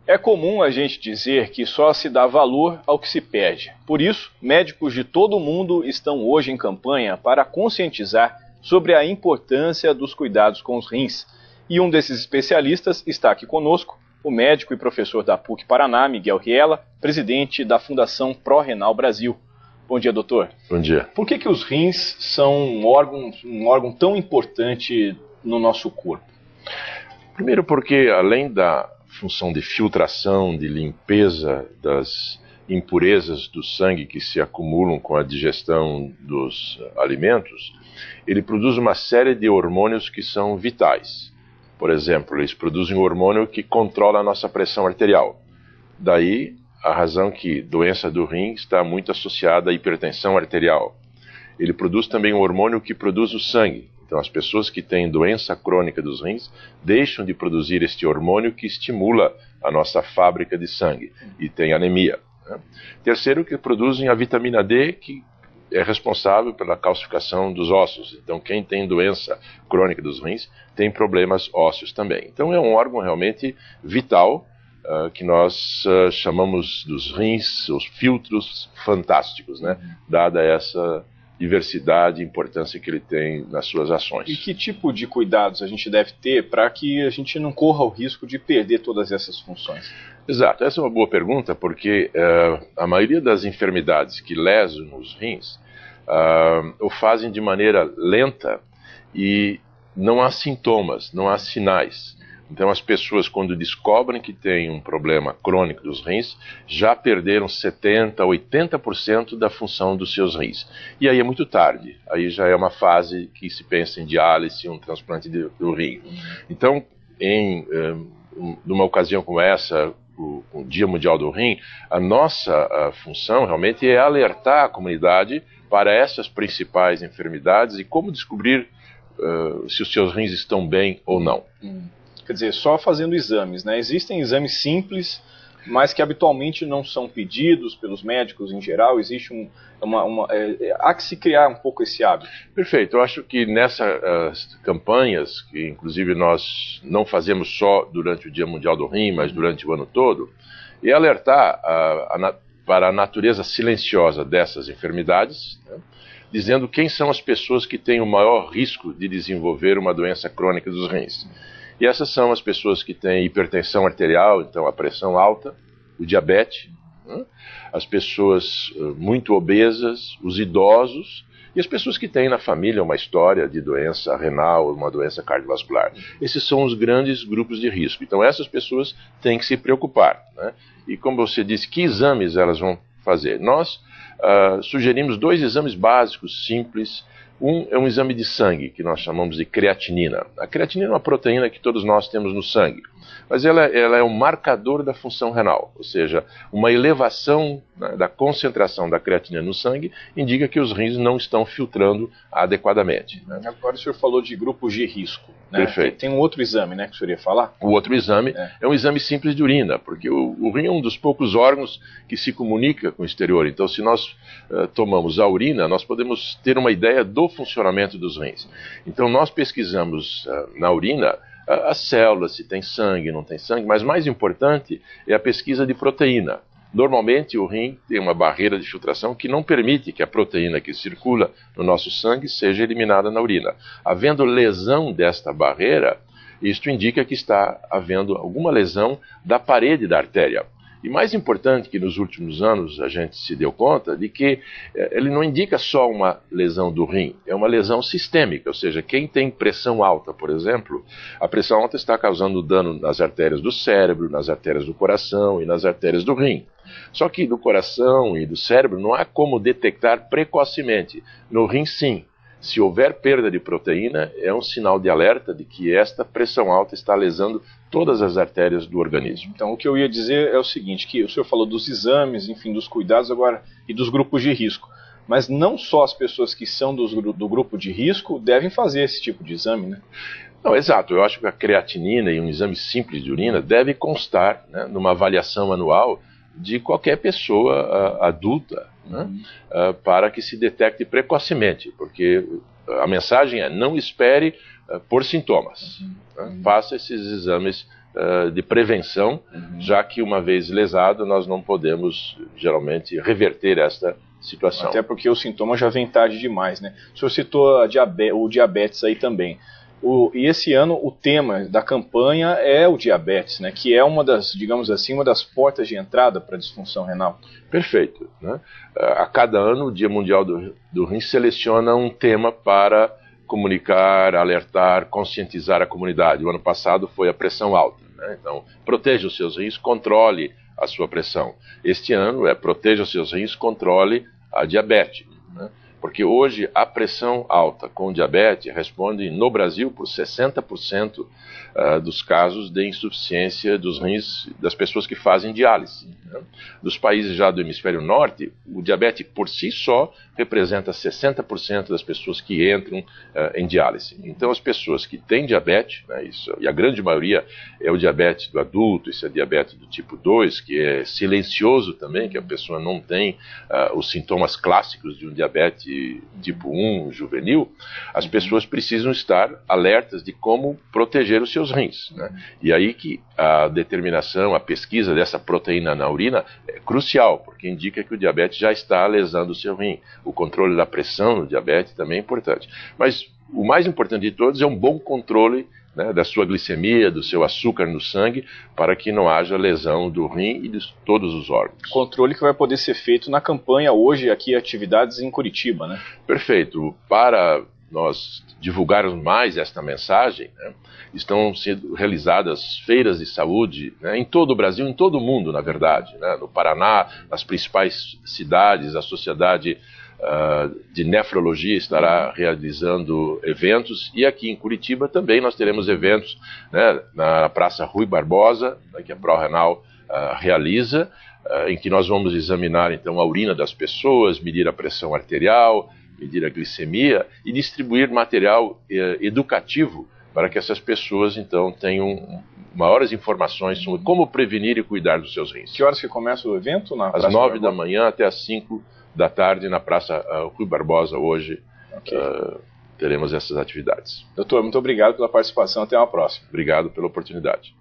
É comum a gente dizer que só se dá valor ao que se perde. Por isso, médicos de todo o mundo estão hoje em campanha para conscientizar sobre a importância dos cuidados com os rins. E um desses especialistas está aqui conosco, o médico e professor da PUC Paraná, Miguel Riela, presidente da Fundação Pró-Renal Brasil. Bom dia, doutor. Bom dia. Por que os rins são um órgão tão importante no nosso corpo? Primeiro porque, além da função de filtração, de limpeza das impurezas do sangue que se acumulam com a digestão dos alimentos, ele produz uma série de hormônios que são vitais. Por exemplo, eles produzem um hormônio que controla a nossa pressão arterial. Daí a razão que doença do rim está muito associada à hipertensão arterial. Ele produz também um hormônio que produz o sangue. Então, as pessoas que têm doença crônica dos rins deixam de produzir este hormônio que estimula a nossa fábrica de sangue e tem anemia. Né? Terceiro, que produzem a vitamina D, que é responsável pela calcificação dos ossos. Então, quem tem doença crônica dos rins tem problemas ósseos também. Então, é um órgão realmente vital que nós chamamos dos rins, os filtros fantásticos, né? Dada essa diversidade e importância que ele tem nas suas ações. E que tipo de cuidados a gente deve ter para que a gente não corra o risco de perder todas essas funções? Exato, essa é uma boa pergunta, porque a maioria das enfermidades que lesam os rins o fazem de maneira lenta e não há sintomas, não há sinais. Então as pessoas, quando descobrem que tem um problema crônico dos rins, já perderam 70%, 80% da função dos seus rins. E aí é muito tarde, aí já é uma fase que se pensa em diálise, um transplante do rim. Então, numa ocasião como essa, o Dia Mundial do Rim, a nossa função realmente é alertar a comunidade para essas principais enfermidades e como descobrir se os seus rins estão bem ou não. Quer dizer, só fazendo exames, né? Existem exames simples, mas que habitualmente não são pedidos pelos médicos em geral. Existe há que se criar um pouco esse hábito. Perfeito. Eu acho que nessas campanhas, que inclusive nós não fazemos só durante o Dia Mundial do Rim, mas durante o ano todo, é alertar para a natureza silenciosa dessas enfermidades, né? Dizendo quem são as pessoas que têm o maior risco de desenvolver uma doença crônica dos rins. E essas são as pessoas que têm hipertensão arterial, então a pressão alta, o diabetes, né? As pessoas muito obesas, os idosos e as pessoas que têm na família uma história de doença renal, uma doença cardiovascular. Esses são os grandes grupos de risco. Então essas pessoas têm que se preocupar, né? E como você disse, que exames elas vão fazer? Nós sugerimos 2 exames básicos, simples. Um é um exame de sangue, que nós chamamos de creatinina. A creatinina é uma proteína que todos nós temos no sangue, mas ela é um marcador da função renal, ou seja, uma elevação, né, da concentração da creatinina no sangue indica que os rins não estão filtrando adequadamente. Né? Agora o senhor falou de grupos de risco. Né? Perfeito. Tem um outro exame, né, que o senhor ia falar? O outro exame é um exame simples de urina, porque o rim é um dos poucos órgãos que se comunica com o exterior. Então, se nós tomamos a urina, nós podemos ter uma ideia do funcionamento dos rins. Então, nós pesquisamos na urina as células, se tem sangue, não tem sangue, mas mais importante é a pesquisa de proteína. Normalmente o rim tem uma barreira de filtração que não permite que a proteína que circula no nosso sangue seja eliminada na urina. Havendo lesão desta barreira, isto indica que está havendo alguma lesão da parede da artéria. E mais importante que nos últimos anos a gente se deu conta de que ele não indica só uma lesão do rim, é uma lesão sistêmica, ou seja, quem tem pressão alta, por exemplo, a pressão alta está causando dano nas artérias do cérebro, nas artérias do coração e nas artérias do rim. Só que do coração e do cérebro não há como detectar precocemente, no rim sim. Se houver perda de proteína, é um sinal de alerta de que esta pressão alta está lesando todas as artérias do organismo. Então, o que eu ia dizer é o seguinte, que o senhor falou dos exames, enfim, dos cuidados agora e dos grupos de risco. Mas não só as pessoas que são do grupo de risco devem fazer esse tipo de exame, né? Não, exato. Eu acho que a creatinina e um exame simples de urina deve constar, né, numa avaliação anual de qualquer pessoa adulta, né, para que se detecte precocemente, porque a mensagem é: não espere por sintomas, né, faça esses exames de prevenção, já que uma vez lesado nós não podemos geralmente reverter esta situação. Até porque o sintoma já vem tarde demais, né? O senhor citou o diabetes aí também. E esse ano o tema da campanha é o diabetes, né? Que é uma das, digamos assim, uma das portas de entrada para a disfunção renal. Perfeito, né? A cada ano o Dia Mundial do Rim seleciona um tema para comunicar, alertar, conscientizar a comunidade. O ano passado foi a pressão alta, né? Então, proteja os seus rins, controle a sua pressão. Este ano é proteja os seus rins, controle a diabetes, né? Porque hoje a pressão alta com diabetes responde no Brasil por 60% dos casos de insuficiência dos rins das pessoas que fazem diálise, né? Dos países já do hemisfério norte, o diabetes por si só representa 60% das pessoas que entram em diálise. Então as pessoas que têm diabetes, né, isso, e a grande maioria é o diabetes do adulto, isso é diabetes do tipo 2, que é silencioso também, que a pessoa não tem os sintomas clássicos de um diabetes tipo 1 juvenil, as pessoas precisam estar alertas de como proteger os seus rins, né? E aí que a determinação, a pesquisa dessa proteína na urina é crucial, porque indica que o diabetes já está lesando o seu rim. O controle da pressão no diabetes também é importante. Mas o mais importante de todos é um bom controle, né, da sua glicemia, do seu açúcar no sangue, para que não haja lesão do rim e de todos os órgãos. Controle que vai poder ser feito na campanha hoje, aqui, atividades em Curitiba, né? Perfeito. Para nós divulgarmos mais esta mensagem, né, estão sendo realizadas feiras de saúde, né, em todo o Brasil, em todo o mundo, na verdade, né, no Paraná, nas principais cidades, a Sociedade de Nefrologia estará realizando eventos, e aqui em Curitiba também nós teremos eventos, né, na Praça Rui Barbosa, né, que a ProRenal realiza, em que nós vamos examinar então a urina das pessoas, medir a pressão arterial, medir a glicemia e distribuir material educativo para que essas pessoas então tenham maiores informações sobre como prevenir e cuidar dos seus rins. Que horas que começa o evento? Às 9 da manhã até às 5 da tarde na Praça Rui Barbosa hoje. Okay. Teremos essas atividades. Doutor, muito obrigado pela participação, até uma próxima. Obrigado pela oportunidade.